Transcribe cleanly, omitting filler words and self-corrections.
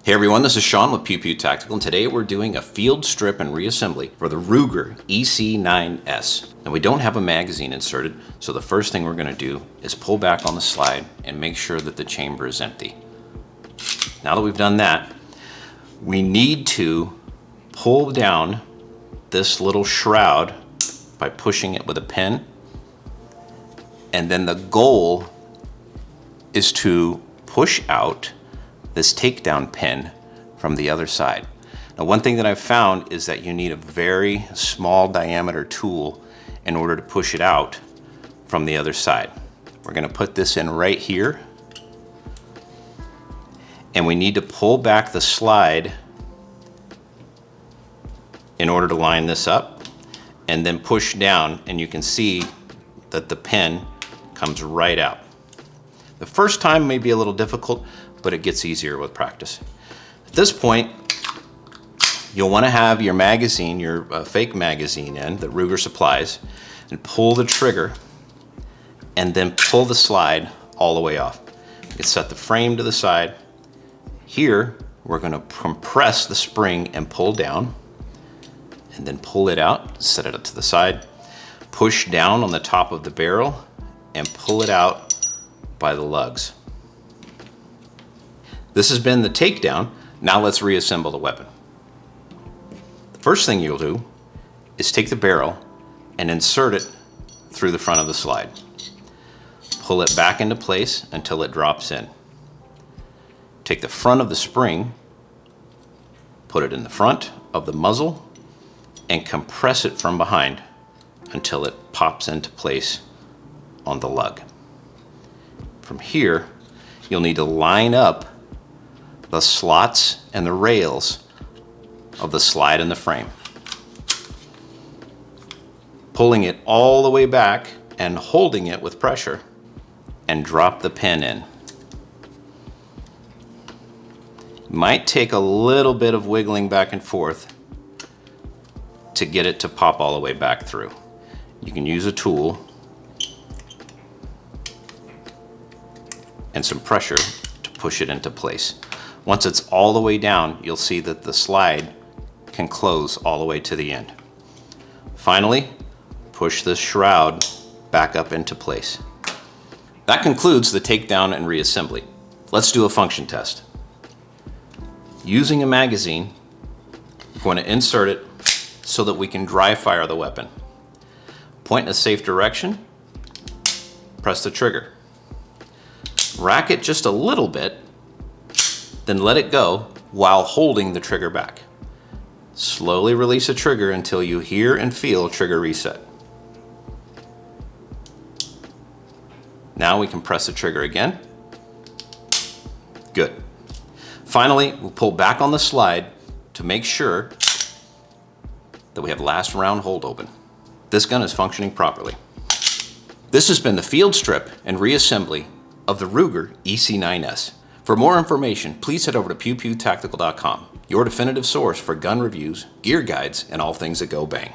Hey everyone, this is Sean with Pew Pew Tactical, and today we're doing a field strip and reassembly for the Ruger EC9s. And we don't have a magazine inserted, so the first thing we're going to do is pull back on the slide and make sure that the chamber is empty. Now that we've done that, we need to pull down this little shroud by pushing it with a pin, and then the goal is to push out this takedown pin from the other side. Now, one thing that I've found is that you need a very small diameter tool in order to push it out from the other side. We're going to put this in right here, and we need to pull back the slide in order to line this up, and then push down, and you can see that the pin comes right out. The first time may be a little difficult, but it gets easier with practice. At this point, you'll want to have your magazine, your fake magazine in that Ruger supplies, and pull the trigger, and then pull the slide all the way off. You can set the frame to the side. Here, we're going to compress the spring and pull down, and then pull it out, set it up to the side, push down on the top of the barrel, and pull it out by the lugs. This has been the takedown. Now let's reassemble the weapon. The first thing you'll do is take the barrel and insert it through the front of the slide. Pull it back into place until it drops in. Take the front of the spring, put it in the front of the muzzle, and compress it from behind until it pops into place on the lug. From here, you'll need to line up the slots and the rails of the slide and the frame. Pulling it all the way back and holding it with pressure, and drop the pin in. Might take a little bit of wiggling back and forth to get it to pop all the way back through. You can use a tool and some pressure to push it into place. Once it's all the way down, you'll see that the slide can close all the way to the end. Finally, push this shroud back up into place. That concludes the takedown and reassembly. Let's do a function test. Using a magazine, we're going to insert it so that we can dry fire the weapon. Point in a safe direction, press the trigger. Rack it just a little bit, then let it go while holding the trigger back. Slowly release the trigger until you hear and feel trigger reset. Now we can press the trigger again. Good. Finally, we'll pull back on the slide to make sure that we have last round hold open. This gun is functioning properly. This has been the field strip and reassembly of the Ruger EC9s. For more information, please head over to pewpewtactical.com, your definitive source for gun reviews, gear guides, and all things that go bang.